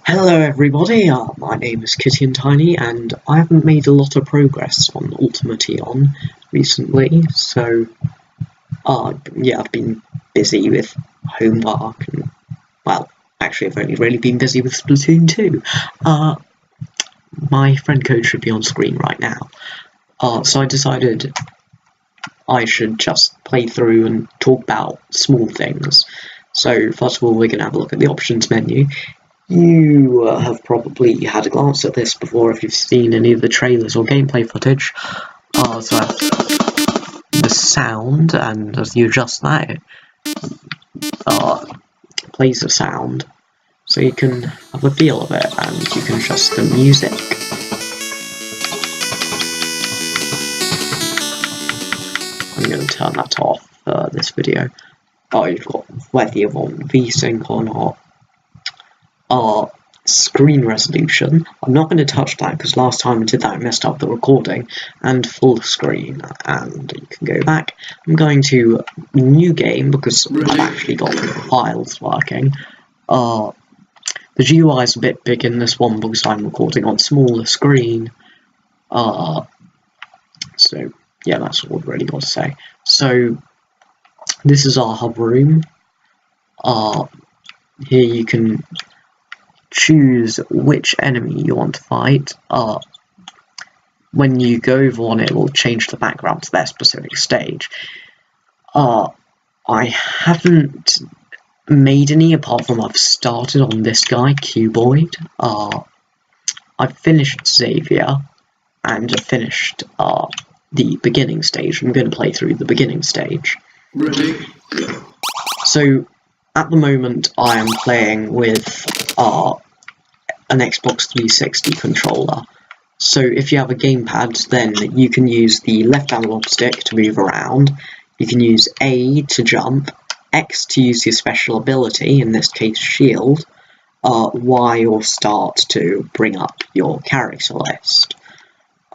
Hello everybody, my name is Kitty and Tiny, and I haven't made a lot of progress on Ultimate Eohn recently, so yeah, I've been busy with homework, and, well, actually I've only really been busy with Splatoon 2. My friend code should be on screen right now, so I decided I should just play through and talk about small things. So first of all, we're going to have a look at the options menu. You have probably had a glance at this before if you've seen any of the trailers or gameplay footage. So the sound, and as you adjust that, it plays the sound, so you can have a feel of it, and you can adjust the music. I'm going to turn that off for this video. You've got whether you want VSync or not. Screen resolution. I'm not going to touch that because last time I did that I messed up the recording. And full screen, and you can go back. I'm going to new game because I've actually got the files working. The GUI is a bit big in this one because I'm recording on smaller screen. So yeah, that's all I've really got to say. So this is our hub room. Here you can choose which enemy you want to fight. When you go over one, it will change the background to their specific stage. I haven't made any apart from I've started on this guy, Cuboid. I've finished Xavier and I've finished the beginning stage. I'm going to play through the beginning stage. Ready? So at the moment I am playing with an Xbox 360 controller. So if you have a gamepad, then you can use the left analog stick to move around. You can use A to jump, X to use your special ability, in this case shield, Y or start to bring up your character list.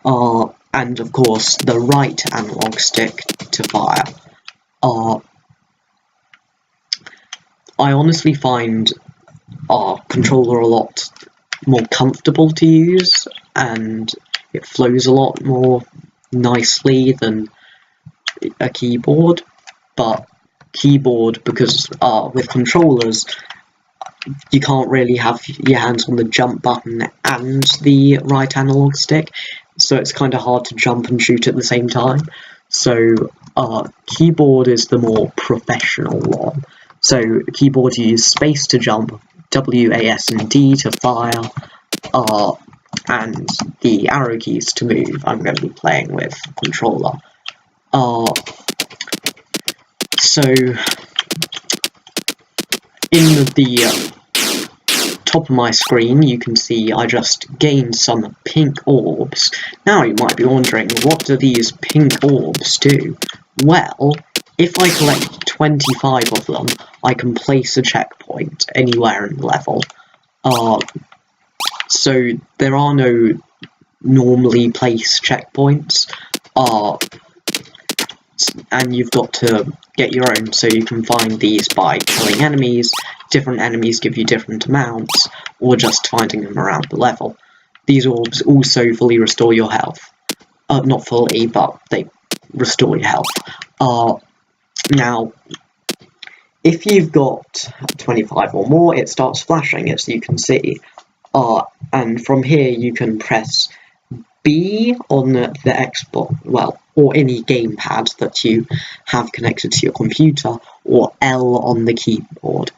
And of course the right analog stick to fire. I honestly find our controller a lot more comfortable to use, and it flows a lot more nicely than a keyboard. But keyboard, because with controllers you can't really have your hands on the jump button and the right analog stick, so it's kind of hard to jump and shoot at the same time. So keyboard is the more professional one. So keyboard, you use space to jump, W, A, S, and D to fire, and the arrow keys to move. I'm going to be playing with controller. So in the top of my screen, you can see I just gained some pink orbs. Now you might be wondering, what do these pink orbs do? Well, if I collect 25 of them, I can place a checkpoint anywhere in the level. So there are no normally placed checkpoints, and you've got to get your own, so you can find these by killing enemies. Different enemies give you different amounts, or just finding them around the level. These orbs also fully restore your health. Not fully, but they restore your health. Now, if you've got 25 or more, it starts flashing, as you can see. And from here you can press B on the Xbox, well, or any gamepad that you have connected to your computer, or L on the keyboard.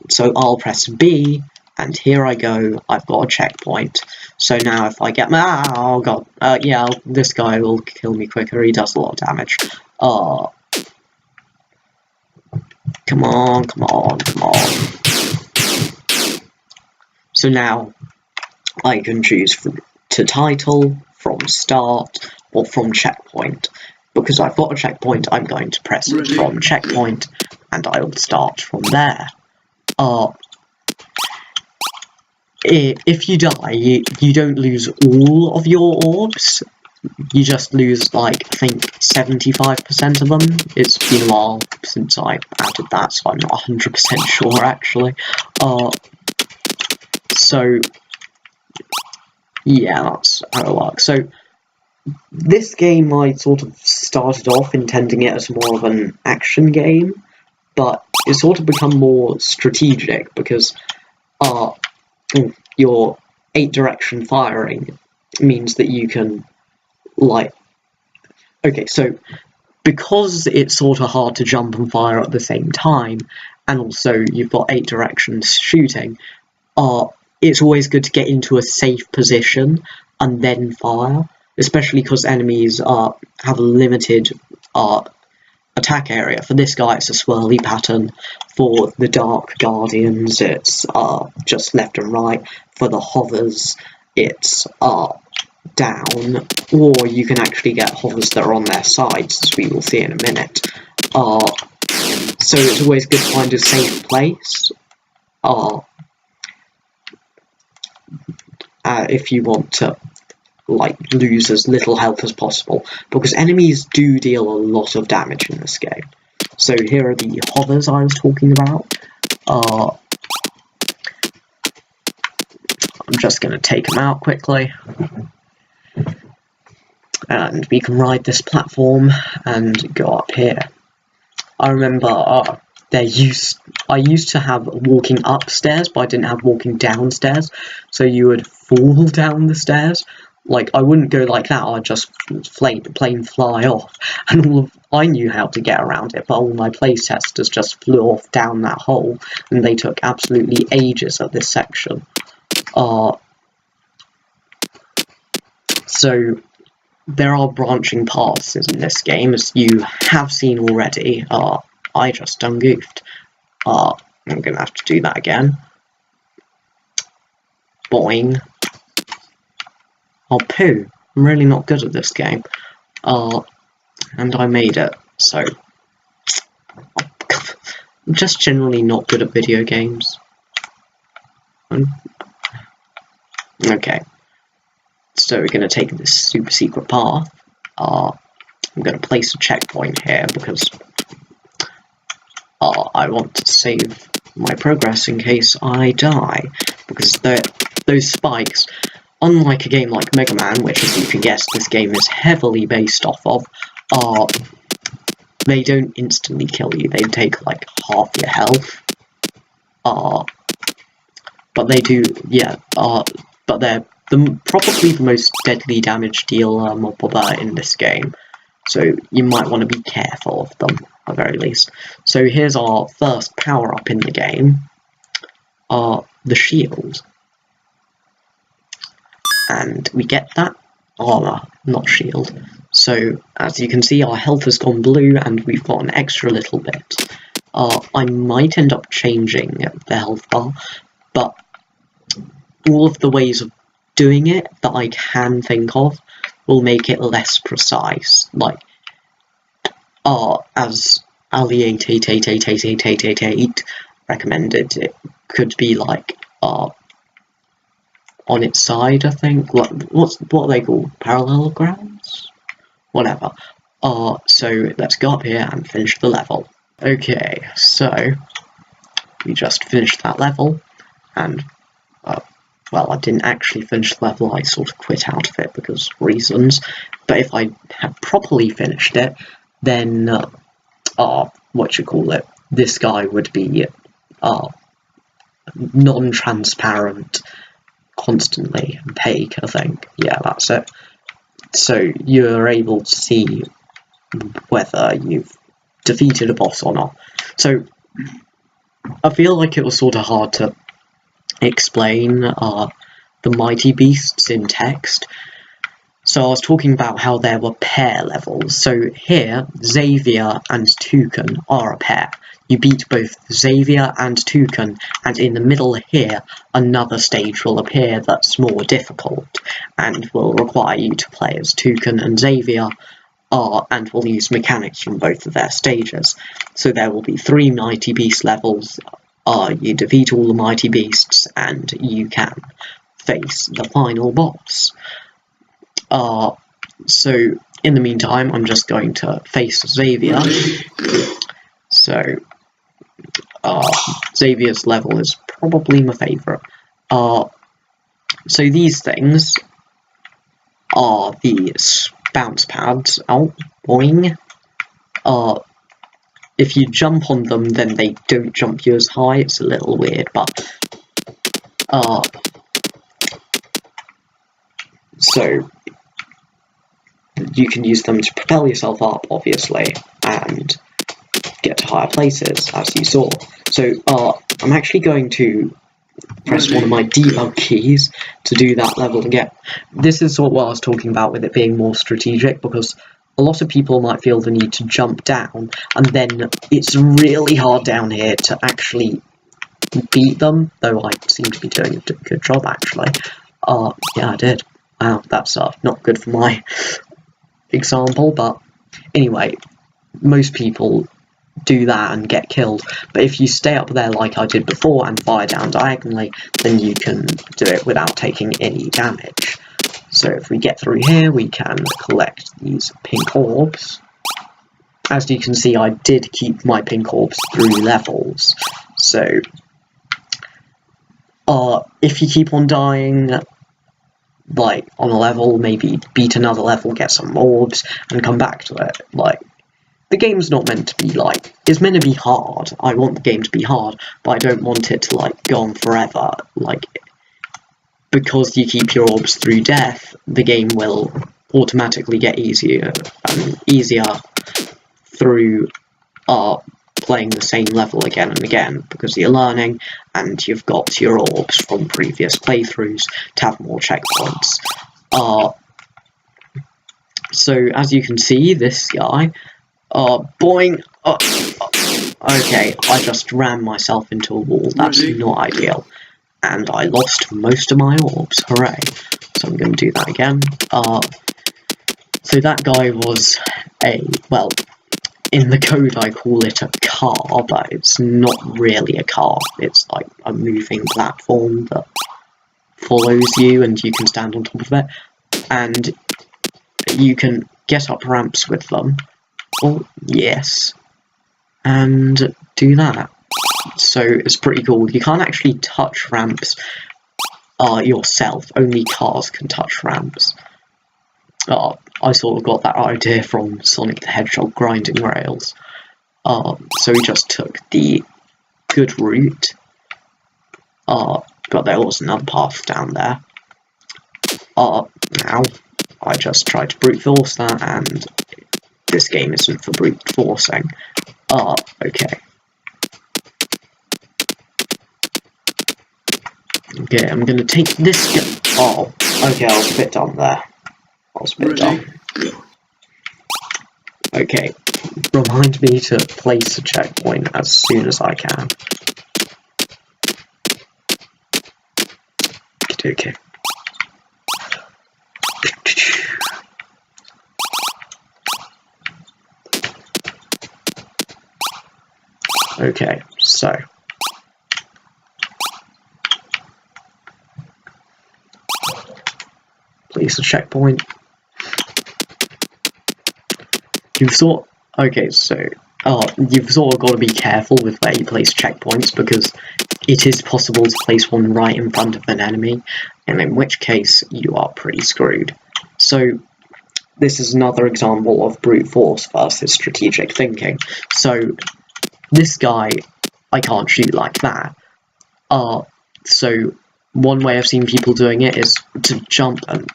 So I'll press B, and here I go, I've got a checkpoint. So now if I get oh god, yeah, this guy will kill me quicker, he does a lot of damage. Come on, come on, come on. So now I can choose to title, from start, or from checkpoint. Because I've got a checkpoint, I'm going to press from checkpoint, and I will start from there. If you die, you don't lose all of your orbs. You just lose, like, I think 75% of them. It's been a while since I added that, so I'm not 100% sure, actually. So yeah, that's how it works. So this game, I sort of started off intending it as more of an action game, but it's sort of become more strategic because your 8-direction firing means that you can, like, okay, so because it's sort of hard to jump and fire at the same time, and also you've got 8 directions shooting, it's always good to get into a safe position and then fire, especially because enemies have a limited attack area. For this guy, it's a swirly pattern. For the Dark Guardians, it's just left and right. For the hovers, it's down, or you can actually get hovers that are on their sides, as we will see in a minute. So it's always good to find a safe place if you want to lose as little health as possible, because enemies do deal a lot of damage in this game. So here are the hovers I was talking about. I'm just going to take them out quickly. And we can ride this platform and go up here. I remember I used to have walking upstairs, but I didn't have walking downstairs, so you would fall down the stairs. Like, I wouldn't go like that, I'd just plain fly off, and I knew how to get around it, but all my playtesters just flew off down that hole, and they took absolutely ages at this section. So there are branching paths in this game, as you have seen already. I just done goofed. I'm gonna have to do that again. Boing. Oh, poo. I'm really not good at this game. And I made it, so I'm just generally not good at video games. Okay. So we're going to take this super secret path. I'm going to place a checkpoint here because I want to save my progress in case I die. Because those spikes, unlike a game like Mega Man, which, as you can guess, this game is heavily based off of, they don't instantly kill you. They take like half your health. But they do, yeah. But they're probably the most deadly damage dealer mobber in this game, so you might want to be careful of them, at the very least. So here's our first power-up in the game, the shield. And we get that armor, not shield. So, as you can see, our health has gone blue, and we've got an extra little bit. I might end up changing the health bar, but all of the ways of doing it that I can think of will make it less precise. Like, as Ali8888888 recommended, it could be like on its side, I think. What are they called? Parallelograms? Whatever. So let's go up here and finish the level. Okay, so we just finished that level, and well, I didn't actually finish the level, I sort of quit out of it because reasons, but if I had properly finished it, then, this guy would be, non-transparent, constantly opaque, I think. Yeah, that's it. So you're able to see whether you've defeated a boss or not. So I feel like it was sort of hard to explain the mighty beasts in text. So I was talking about how there were pair levels. So here, Xavier and Toucan are a pair. You beat both Xavier and Toucan, and in the middle here, another stage will appear that's more difficult, and will require you to play as Toucan and Xavier, and will use mechanics from both of their stages. So there will be 3 mighty beast levels. You defeat all the mighty beasts, and you can face the final boss. So in the meantime, I'm just going to face Xavier. So Xavier's level is probably my favourite. So these things are the bounce pads. Oh, boing. If you jump on them, then they don't jump you as high. It's a little weird, but so you can use them to propel yourself up, obviously, and get to higher places, as you saw. So I'm actually going to press one of my debug keys to do that level again. This is what I was talking about with it being more strategic, because a lot of people might feel the need to jump down, and then it's really hard down here to actually beat them, though I seem to be doing a good job, actually. Yeah, I did. Wow, that's not good for my example, but anyway, most people do that and get killed, but if you stay up there like I did before and fire down diagonally, then you can do it without taking any damage. So if we get through here, we can collect these pink orbs. As you can see, I did keep my pink orbs through levels, so if you keep on dying, like, on a level, maybe beat another level, get some orbs, and come back to it. Like, the game's not meant to be, like, it's meant to be hard. I want the game to be hard, but I don't want it to, like, go on forever. Like, because you keep your orbs through death, the game will automatically get easier and easier through playing the same level again and again, because you're learning and you've got your orbs from previous playthroughs to have more checkpoints. So as you can see, this guy, boing, okay, I just ran myself into a wall. That's not ideal, and I lost most of my orbs. Hooray! So I'm going to do that again. So that guy was well, in the code I call it a car, but it's not really a car. It's like a moving platform that follows you and you can stand on top of it. And you can get up ramps with them. Oh, yes. And do that. So it's pretty cool. You can't actually touch ramps yourself. Only cars can touch ramps. I sort of got that idea from Sonic the Hedgehog grinding rails. So we just took the good route, but there was another path down there. Now, I just tried to brute force that, and this game isn't for brute forcing. Okay. Okay, I'm gonna take this oh, okay, I was a bit dumb there. I was a bit dumb. Okay, remind me to place a checkpoint as soon as I can. Okay. Okay, so place a checkpoint. You've sort of got to be careful with where you place checkpoints, because it is possible to place one right in front of an enemy, and in which case you are pretty screwed. So this is another example of brute force versus strategic thinking. So this guy, I can't shoot like that. So one way I've seen people doing it is to jump and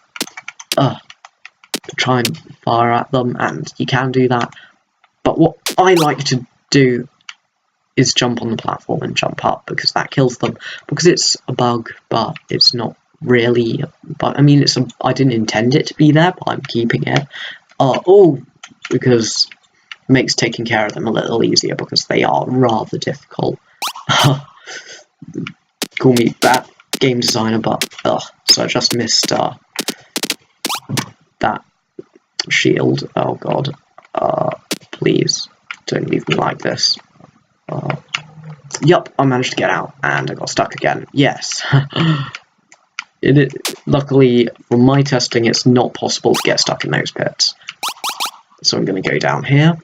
try and fire at them, and you can do that. But what I like to do is jump on the platform and jump up, because that kills them. Because it's a bug, but it's not really. But I mean, I didn't intend it to be there, but I'm keeping it. Because it makes taking care of them a little easier, because they are rather difficult. Call me bad game designer, but so I just missed that shield. Oh god. Please don't leave me like this. Yup, I managed to get out, and I got stuck again. Yes. Luckily, from my testing, it's not possible to get stuck in those pits. So I'm going to go down here,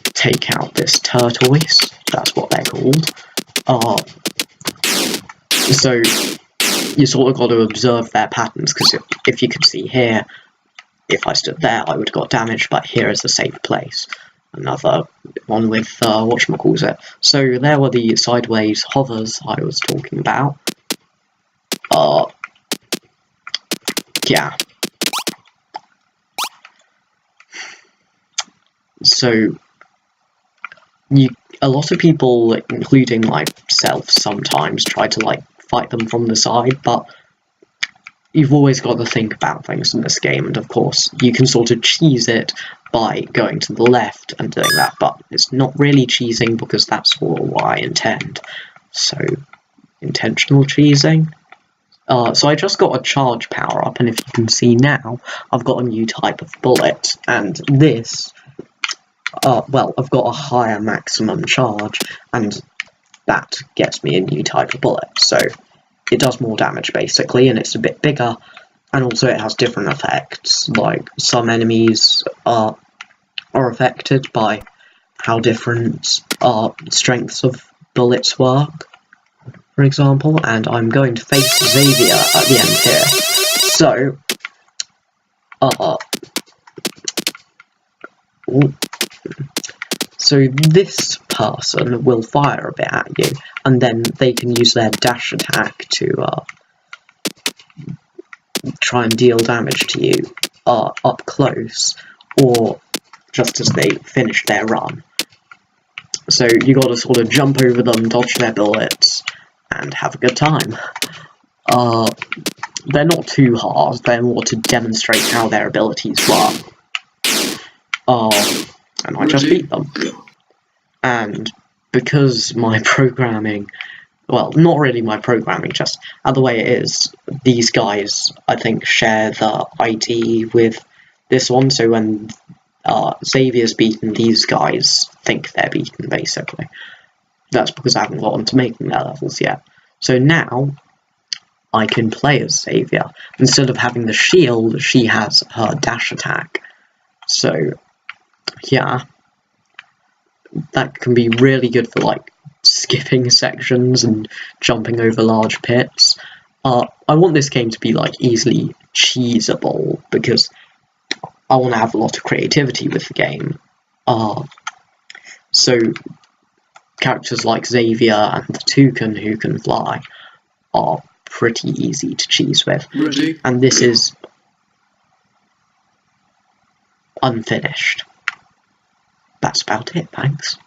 take out this turtle's, that's what they're called. So you sort of got to observe their patterns, because if you could see here, if I stood there, I would have got damaged, but here is a safe place. Another one with, whatchamacallit. So there were the sideways hovers I was talking about. Yeah. So, a lot of people, including myself, sometimes try to, fight them from the side, but you've always got to think about things in this game, and of course, you can sort of cheese it by going to the left and doing that, but it's not really cheesing because that's all what I intend. So, intentional cheesing. So I just got a charge power-up, and if you can see now, I've got a new type of bullet, and this, well, I've got a higher maximum charge, and that gets me a new type of bullet, so it does more damage, basically, and it's a bit bigger, and also it has different effects, like some enemies are affected by how different strengths of bullets work, for example, and I'm going to face Xavier at the end here. So this person will fire a bit at you, and then they can use their dash attack to try and deal damage to you up close, or just as they finish their run. So you gotta sort of jump over them, dodge their bullets, and have a good time. They're not too hard, they're more to demonstrate how their abilities work. And I just beat them. And because my programming, well, not really my programming, just how the way it is, these guys, I think, share the ID with this one, so when Xavier's beaten, these guys think they're beaten, basically. That's because I haven't gotten to making their levels yet. So now, I can play as Xavier. Instead of having the shield, she has her dash attack. So, yeah. That can be really good for, skipping sections and jumping over large pits. I want this game to be, easily cheesable, because I want to have a lot of creativity with the game. So, characters like Xavier and the Toucan who can fly are pretty easy to cheese with. Ready? And this is unfinished. That's about it, thanks.